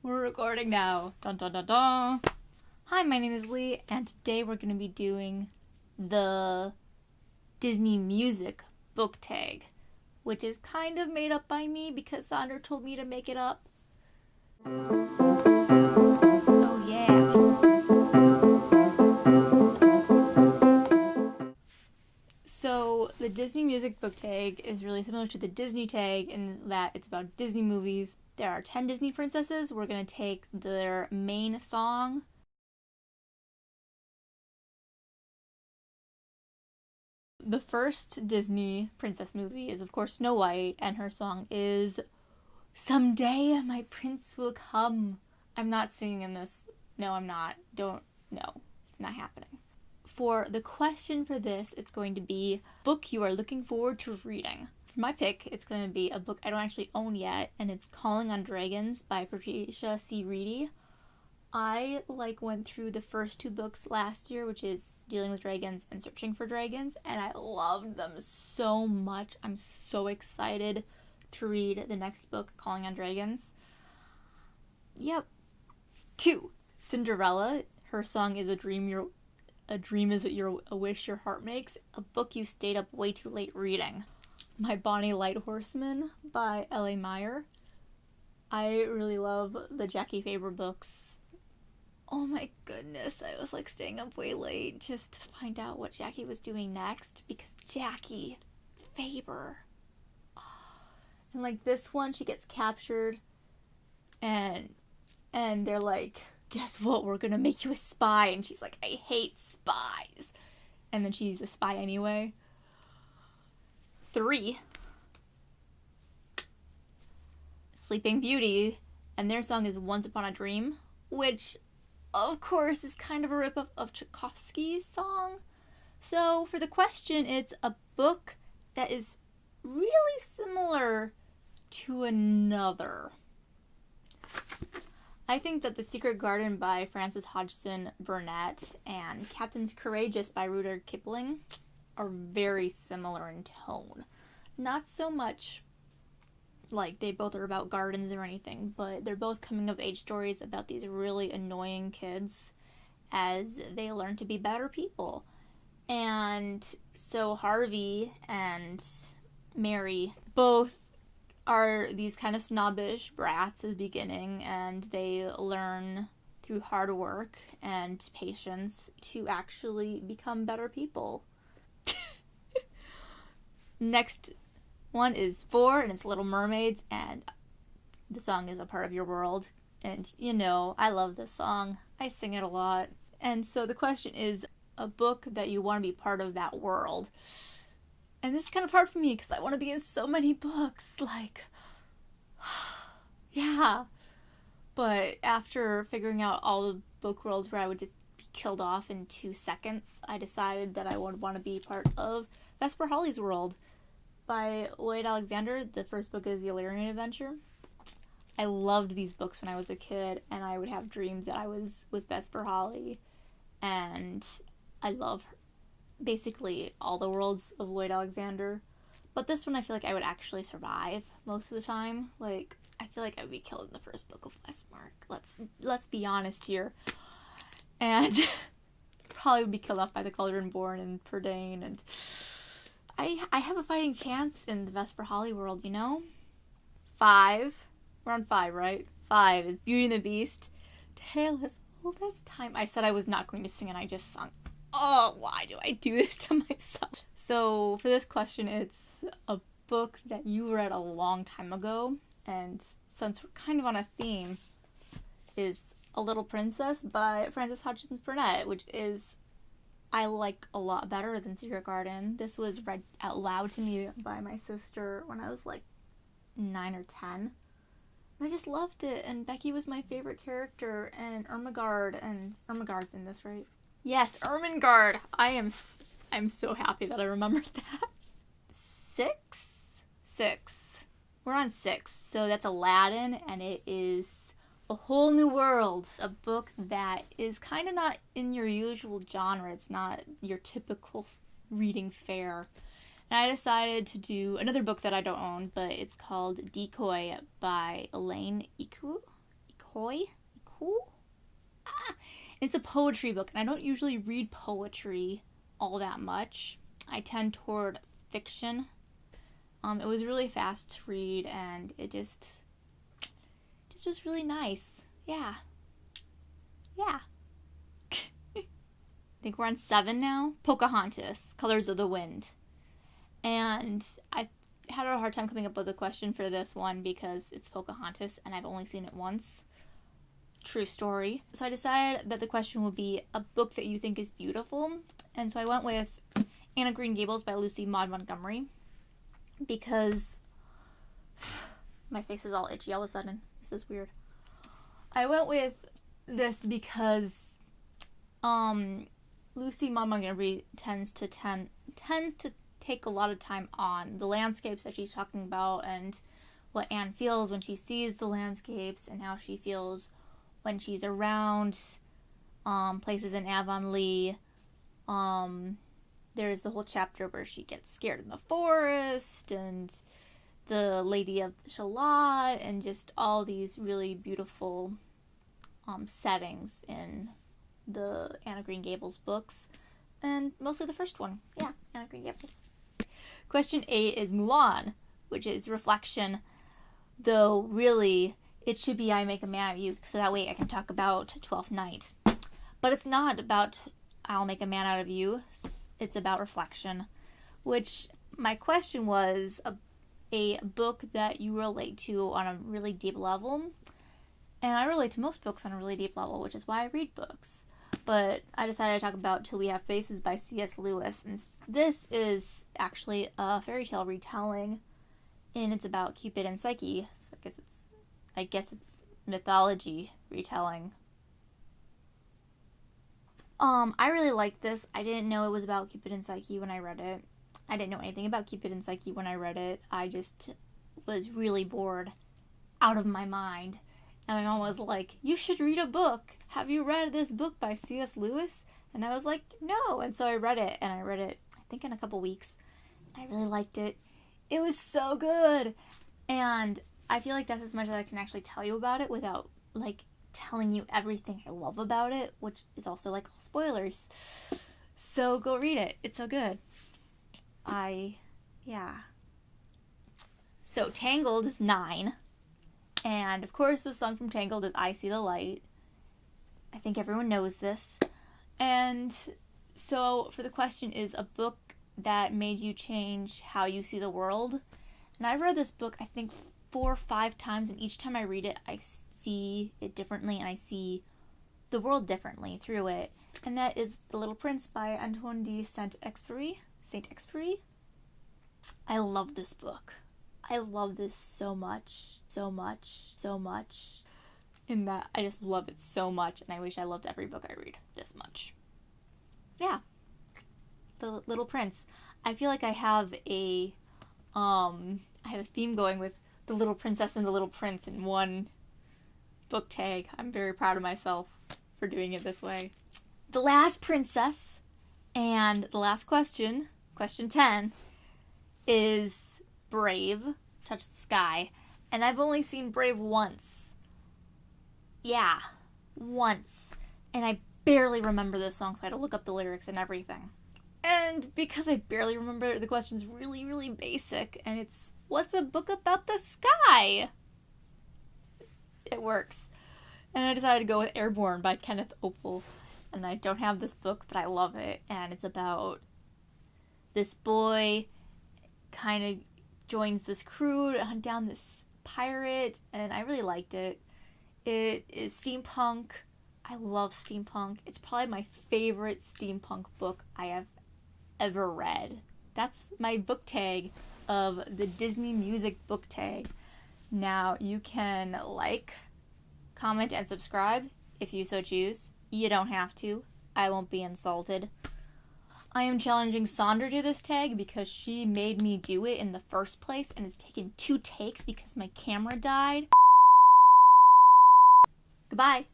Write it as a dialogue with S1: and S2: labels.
S1: We're recording now. Dun dun dun dun. Hi, my name is Leigh, and today we're going to be doing the Disney music book tag, which is kind of made up by me because Sandra told me to make it up. Oh yeah. So the Disney music book tag is really similar to the Disney tag in that it's about Disney movies. There are 10 Disney princesses. We're going to take their main song. The first Disney princess movie is, of course, Snow White, and her song is "Someday My Prince Will Come." I'm not singing in this. No, I'm not. No, it's not happening. For the question for this, it's going to be book you are looking forward to reading. For my pick, it's going to be a book I don't actually own yet, and it's Calling on Dragons by Patricia C. Reedy. I went through the first two books last year, which is Dealing with Dragons and Searching for Dragons, and I loved them so much. I'm so excited to read the next book, Calling on Dragons. Yep. 2. Cinderella. Her song is A Dream is a Wish Your Heart Makes, a book you stayed up way too late reading. My Bonnie Light Horseman by L.A. Meyer. I really love the Jackie Faber books. Oh my goodness, I was staying up way late just to find out what Jackie was doing next, because Jackie Faber. And this one, she gets captured and they're like, guess what, we're gonna make you a spy. And she's like, I hate spies. And then she's a spy anyway. 3. Sleeping Beauty, and their song is Once Upon a Dream, which of course is kind of a rip of Tchaikovsky's song. So for the question, it's a book that is really similar to another. I think that The Secret Garden by Frances Hodgson Burnett and Captains Courageous by Rudyard Kipling are very similar in tone. Not so much they both are about gardens or anything, but they're both coming of age stories about these really annoying kids as they learn to be better people. And so Harvey and Mary both are these kind of snobbish brats at the beginning, and they learn through hard work and patience to actually become better people. Next one is 4, and it's Little Mermaids, and the song is A Part of Your World. And I love this song. I sing it a lot. And so the question is a book that you want to be part of that world. And this is kind of hard for me because I want to be in so many books. Yeah. But after figuring out all the book worlds where I would just be killed off in 2 seconds, I decided that I would want to be part of Vesper Holly's world by Lloyd Alexander. The first book is The Illyrian Adventure. I loved these books when I was a kid, and I would have dreams that I was with Vesper Holly, and I love basically all the worlds of Lloyd Alexander. But this one I feel like I would actually survive most of the time. I feel like I would be killed in the first book of Westmark. Let's be honest here. And probably would be killed off by the Cauldron Born and Prydain, and I have a fighting chance in the Vesper Holly world, 5. We're on 5, right? 5 is Beauty and the Beast. Tale as old as time. I said I was not going to sing, and I just sung. Oh, why do I do this to myself? So for this question, it's a book that you read a long time ago, and since we're kind of on a theme, is A Little Princess by Frances Hodgson Burnett, which is I like a lot better than Secret Garden. This was read out loud to me by my sister when I was 9 or 10. And I just loved it, and Becky was my favorite character, and Ermengarde's in this, right? Yes, Ermengarde. I'm so happy that I remembered that. 6. We're on 6. So that's Aladdin, and it is A Whole New World, a book that is kind of not in your usual genre. It's not your typical reading fare. And I decided to do another book that I don't own, but it's called Decoy by Elaine Iku. Cool? It's a poetry book, and I don't usually read poetry all that much. I tend toward fiction. It was really fast to read, and it just was really nice. Yeah. I think we're on 7 now. Pocahontas, Colors of the Wind. And I had a hard time coming up with a question for this one because it's Pocahontas, and I've only seen it once. True story. So I decided that the question would be a book that you think is beautiful. And so I went with Anne of Green Gables by Lucy Maud Montgomery, because my face is all itchy all of a sudden. This is weird. I went with this because Lucy Maud Montgomery tends to take a lot of time on the landscapes that she's talking about, and what Anne feels when she sees the landscapes, and how she feels when she's around places in Avonlea. There's the whole chapter where she gets scared in the forest, and the Lady of Shalott, and just all these really beautiful settings in the Anne of Green Gables books, and mostly the first one. Yeah, Anne of Green Gables. Question 8 is Mulan, which is reflection, though really it should be I Make a Man of You, so that way I can talk about Twelfth Night. But it's not about I'll make a man out of you. It's about reflection, which my question was a book that you relate to on a really deep level. And I relate to most books on a really deep level, which is why I read books. But I decided to talk about Till We Have Faces by C.S. Lewis. And this is actually a fairy tale retelling, and it's about Cupid and Psyche. So I guess it's mythology retelling. I really liked this. I didn't know it was about Cupid and Psyche when I read it. I didn't know anything about Cupid and Psyche when I read it. I just was really bored out of my mind. And my mom was like, "You should read a book. Have you read this book by C.S. Lewis?" And I was like, "No." And so I read it, and I read it, I think, in a couple weeks. I really liked it. It was so good. And I feel like that's as much as I can actually tell you about it without, like, telling you everything I love about it, which is also, like, all spoilers. So go read it. It's so good. So Tangled is 9. And, of course, the song from Tangled is I See the Light. I think everyone knows this. And so for the question is a book that made you change how you see the world. And I've read this book, I think, 4 or 5 times, and each time I read it, I see it differently, and I see the world differently through it. And that is The Little Prince by Antoine de Saint-Exupéry. I love this book. I love this so much. In that I just love it so much, and I wish I loved every book I read this much. Yeah. The Little Prince. I feel like I have a theme going with The Little Princess and The Little Prince in one book tag. I'm very proud of myself for doing it this way. The Last Princess, and the last question, question 10, is Brave, Touch the Sky. And I've only seen Brave once. Yeah, once. And I barely remember this song, so I had to look up the lyrics and everything. And because I barely remember, the question's really, really basic, and it's, what's a book about the sky? It works. And I decided to go with Airborne by Kenneth Opel. And I don't have this book, but I love it. And it's about this boy kind of joins this crew to hunt down this pirate, and I really liked it. It is steampunk. I love steampunk. It's probably my favorite steampunk book I have ever read. That's my book tag of the Disney Music book tag. Now, you can like, comment, and subscribe if you so choose. You don't have to. I won't be insulted. I am challenging Sandra to this tag because she made me do it in the first place, and it's taken 2 takes because my camera died. Goodbye.